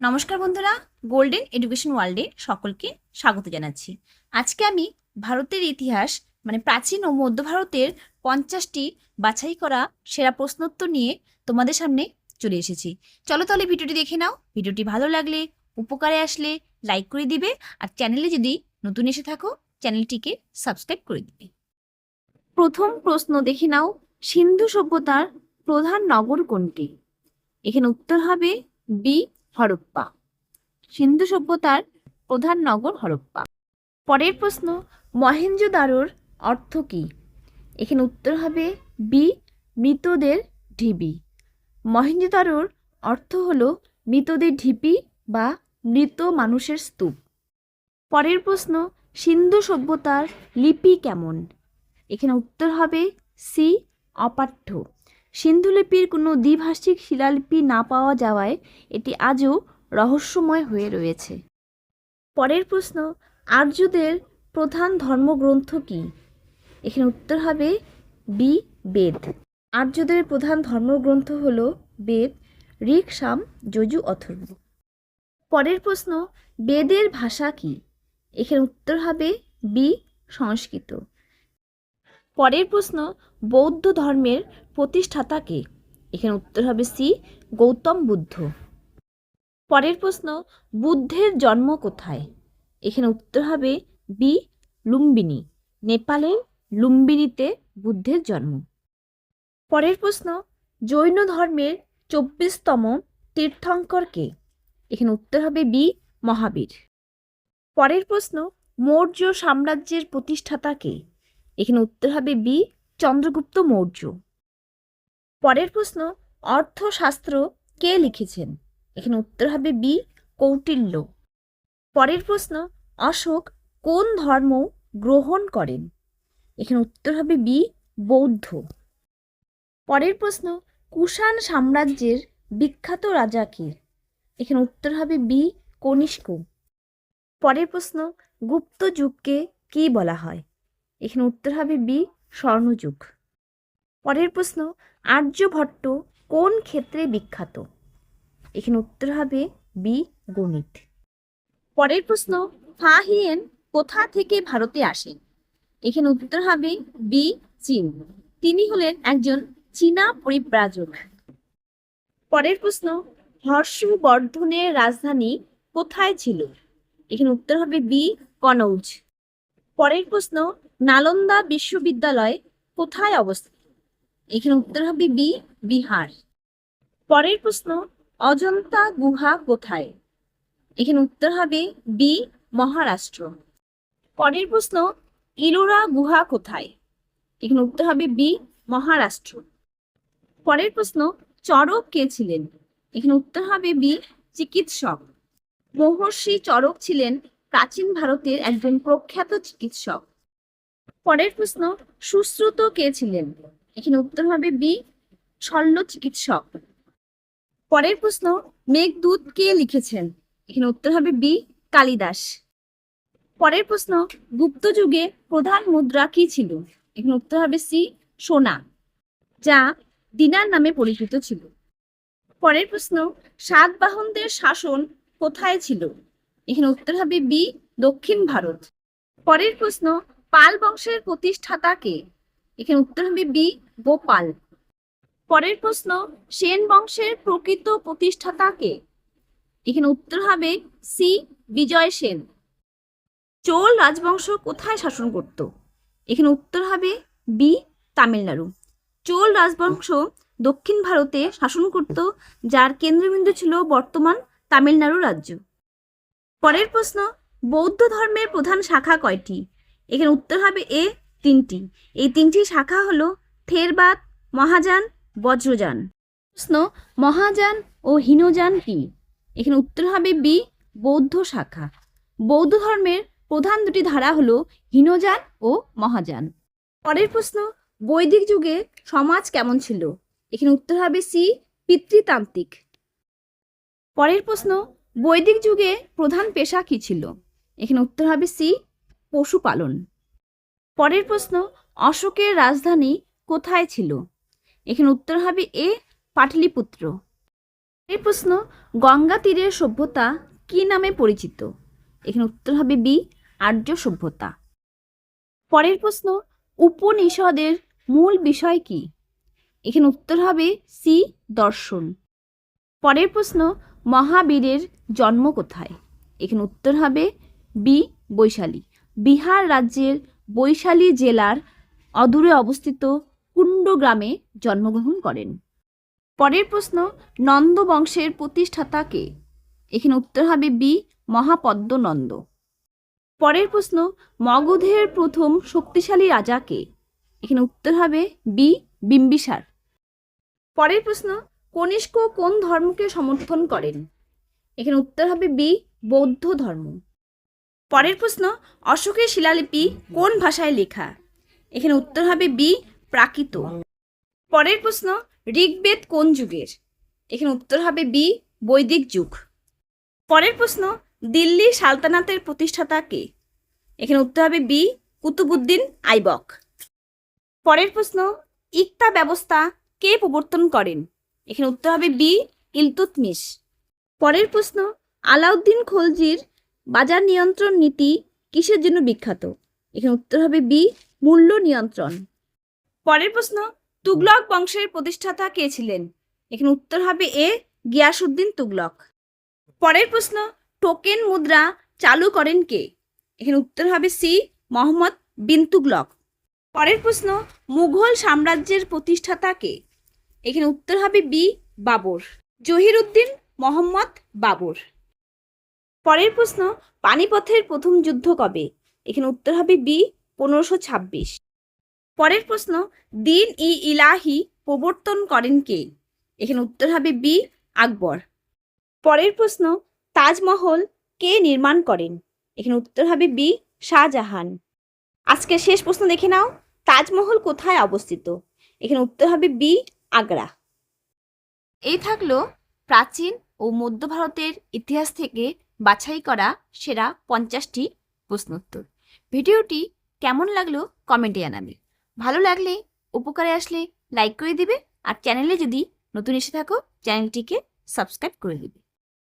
নমস্কার বন্ধুরা, golden education ওয়ার্ল্ডে সকলকে স্বাগত জানাচ্ছি। আজকে আমি ভারতের ইতিহাস প্রাচীন ও মধ্য ভারতের 50টি বাছাই করা সেরা প্রশ্নোত্তর নিয়ে তোমাদের সামনে চলে এসেছি। চলো তাহলে ভিডিওটি দেখে নাও। ভিডিওটি ভালো লাগলে, উপকারে আসলে লাইক করে দিবে, আর চ্যানেলে যদি নতুন এসে থাকো চ্যানেলটিকে সাবস্ক্রাইব করে দিবে। প্রথম প্রশ্ন দেখে নাও, সিন্ধু সভ্যতার প্রধান নগর কোনটি? এখানে উত্তর হবে বি, হরপ্পা। সিন্ধু সভ্যতার প্রধান নগর হরপ্পা। পরের প্রশ্ন, মহেঞ্জোদারোর অর্থ কি? এখানে উত্তর হবে বি, মৃতদের ঢিবি। মহেঞ্জোদারোর অর্থ হলো মৃতদের ঢিবি বা মৃত মানুষের স্তূপ। পরের প্রশ্ন, সিন্ধু সভ্যতার লিপি কেমন? এখানে উত্তর হবে সি, অপাঠ্য। সিন্ধু লিপির কোনো দ্বিভাষিক শিলালিপি না পাওয়া যাওয়ায় এটি আজও রহস্যময় হয়ে রয়েছে। পরের প্রশ্ন, আর্যদের প্রধান ধর্মগ্রন্থ কি? এখানে উত্তর হবে বি, বেদ। আর্যদের প্রধান ধর্মগ্রন্থ হল বেদ, ঋক, সাম, যজু, অথর্ব। পরের প্রশ্ন, বেদের ভাষা কি? এখানে উত্তর হবে বি, সংস্কৃত। পরের প্রশ্ন, বৌদ্ধ ধর্মের প্রতিষ্ঠাতা কে? এখানে উত্তর হবে সি, গৌতম বুদ্ধ। পরের প্রশ্ন, বুদ্ধের জন্ম কোথায়? এখানে উত্তর হবে বি, লুম্বিনী। নেপালের লুম্বিনীতে বুদ্ধের জন্ম। পরের প্রশ্ন, জৈন ধর্মের 24তম তীর্থঙ্কর কে? এখানে উত্তর হবে বি, মহাবীর। পরের প্রশ্ন, মৌর্য সাম্রাজ্যের প্রতিষ্ঠাতা কে? এখানে উত্তর হবে বি, চন্দ্রগুপ্ত মৌর্য। পরের প্রশ্ন, অর্থশাস্ত্র কে লিখেছেন? এখানে উত্তর হবে বি, কৌটিল্য। পরের প্রশ্ন, অশোক কোন ধর্ম গ্রহণ করেন? এখানে উত্তর হবে বি, বৌদ্ধ। পরের প্রশ্ন, কুষাণ সাম্রাজ্যের বিখ্যাত রাজা কে? এখানে উত্তর হবে বি, কনিষ্ক। পরের প্রশ্ন, গুপ্ত যুগকে কি বলা হয়? এখানে উত্তর হবে বি, স্বর্ণযুগ। পরের প্রশ্ন, আর্যভট্ট কোন ক্ষেত্রে বিখ্যাত? এখানে উত্তর হবে বি, গণিত। পরের প্রশ্ন, ফা হিয়েন কোথা থেকে ভারতে আসেন? এখানে উত্তর হবে বি, চীন। তিনি হলেন একজন চীনা পরিব্রাজক। পরের প্রশ্ন, হর্ষবর্ধনের রাজধানী কোথায় ছিল? এখানে উত্তর হবে বি, কনৌজ। পরের প্রশ্ন, নালন্দা বিশ্ববিদ্যালয় কোথায় অবস্থিত? এখানে উত্তর হবে বি, বিহার। পরের প্রশ্ন, অজন্তা গুহা কোথায়? এখানে উত্তর হবে বি, মহারাষ্ট্র। পরের প্রশ্ন, ইলোরা গুহা কোথায়? এখানে উত্তর হবে বি, মহারাষ্ট্র। পরের প্রশ্ন, চরক কে ছিলেন? এখানে উত্তর হবে বি, চিকিৎসক। মহর্ষি চরক ছিলেন প্রাচীন ভারতের একজন প্রখ্যাত চিকিৎসক। পরের প্রশ্ন, সুশ্রুত কে ছিলেন? এখানে উত্তর হবে বি, শল্য চিকিৎসক। পরের প্রশ্ন, মেঘদূত কে লিখেছেন? এখানে উত্তর হবে বি, কালিদাস। পরের প্রশ্ন, গুপ্ত যুগে প্রধান মুদ্রা কি ছিল? এখানে উত্তর হবে সি, সোনা, যা দিনার নামে পরিচিত ছিল। পরের প্রশ্ন, সাতবাহনদের শাসন কোথায় ছিল? এখানে উত্তর হবে বি, দক্ষিণ ভারত। পরের প্রশ্ন, পাল বংশের প্রতিষ্ঠাতা কে? এখানে উত্তর হবে বি, গোপাল। পরের প্রশ্ন, সেন বংশের প্রকৃত প্রতিষ্ঠাতা কে? এখানে উত্তর হবে সি, বিজয় সেন। চোল রাজবংশ কোথায় শাসন করত? এখানে উত্তর হবে বি, তামিলনাড়ু। চোল রাজবংশ দক্ষিণ ভারতে শাসন করত, যার কেন্দ্রবিন্দু ছিল বর্তমান তামিলনাড়ু রাজ্য। পরের প্রশ্ন, বৌদ্ধ ধর্মের প্রধান শাখা কয়টি? এখানে উত্তর হবে এ, 3টি। এই 3টি শাখা হলো থেরবাদ, মহাযান, বজ্রযান। প্রশ্ন, মহাযান ও হীনযান কি? এখানে উত্তর হবে বি, বৌদ্ধ শাখা। বৌদ্ধ ধর্মের প্রধান দুটি ধারা হলো হীনযান ও মহাযান। পরের প্রশ্ন, বৈদিক যুগে সমাজ কেমন ছিল? এখানে উত্তর হবে সি, পিতৃতান্ত্রিক। পরের প্রশ্ন, বৈদিক যুগে প্রধান পেশা কি ছিল? এখানে উত্তর হবে সি, পশুপালন। পরের প্রশ্ন, অশোকের রাজধানী কোথায় ছিল? এখানে উত্তর হবে এ, পাটলিপুত্র। এই প্রশ্ন, গঙ্গা তীরের সভ্যতা কি নামে পরিচিত? এখানে উত্তর হবে বি, আর্য সভ্যতা। পরের প্রশ্ন, উপনিষদের মূল বিষয় কি? এখানে উত্তর হবে সি, দর্শন। পরের প্রশ্ন, মহাবীরের জন্ম কোথায়? এখানে উত্তর হবে বি, বৈশালী। বিহার রাজ্যের বৈশালী জেলার অদূরে অবস্থিত কুণ্ড গ্রামে জন্মগ্রহণ করেন। পরের প্রশ্ন, নন্দ বংশের প্রতিষ্ঠাতা কে? এখানে উত্তর হবে বি, মহাপদ্ম নন্দ। পরের প্রশ্ন, মগধের প্রথম শক্তিশালী রাজা কে? এখানে উত্তর হবে বি, বিম্বিসার। পরের প্রশ্ন, কনিষ্ক কোন ধর্মকে সমর্থন করেন? এখানে উত্তর হবে বি, বৌদ্ধ ধর্ম। পরের প্রশ্ন, অশোকের শিলালিপি কোন ভাষায় লেখা? এখানে উত্তর হবে বি, প্রাকৃত। পরের প্রশ্ন, ঋগ্বেদ কোন যুগের? এখানে উত্তর হবে বি, বৈদিক যুগ। পরের প্রশ্ন, দিল্লি সালতানাতের প্রতিষ্ঠাতা কে? এখানে উত্তর হবে বি, কুতুবউদ্দিন আইবক। পরের প্রশ্ন, ইকতা ব্যবস্থা কে প্রবর্তন করেন? এখানে উত্তর হবে বি, ইলতুৎমিশ। পরের প্রশ্ন, আলাউদ্দিন খলজির বাজার নিয়ন্ত্রণ নীতি কিসের জন্য বিখ্যাত? এখানে উত্তর হবে বি, মূল্য নিয়ন্ত্রণ। পরের প্রশ্ন, তুগলক বংশের প্রতিষ্ঠাতা কে ছিলেন? এখানে উত্তর হবে এ, গিয়াসউদ্দিন তুগলক। পরের প্রশ্ন, টোকেন মুদ্রা চালু করেন কে? এখানে উত্তর হবে সি, মোহাম্মদ বিন তুগলক। পরের প্রশ্ন, মুঘল সাম্রাজ্যের প্রতিষ্ঠাতা কে? এখানে উত্তর হবে বি, বাবর। জহিরুদ্দিন মোহাম্মদ বাবর। পরের প্রশ্ন, পানিপথের প্রথম যুদ্ধ কবে? এখানে উত্তর হবে বি, 1526। পরের প্রশ্ন, দিন ই ইলাহি প্রবর্তন করেন কে? এখানে উত্তর হবে বি, আকবর। পরের প্রশ্ন, তাজমহল কে নির্মাণ করেন? এখানে উত্তর হবে বি, শাহজাহান। আজকের শেষ প্রশ্ন দেখে নাও, তাজমহল কোথায় অবস্থিত? এখানে উত্তর হবে বি, আগ্রা। এই থাকলো প্রাচীন ও মধ্য ভারতের ইতিহাস থেকে বাছাই করা সেরা 50টি প্রশ্নোত্তর। ভিডিওটি কেমন লাগলো কমেন্টে জানাবে। ভালো লাগলে, উপকারে আসলে লাইক করে দিবে, আর চ্যানেলে যদি নতুন এসে থাকো চ্যানেলটিকে সাবস্ক্রাইব করে দিবে।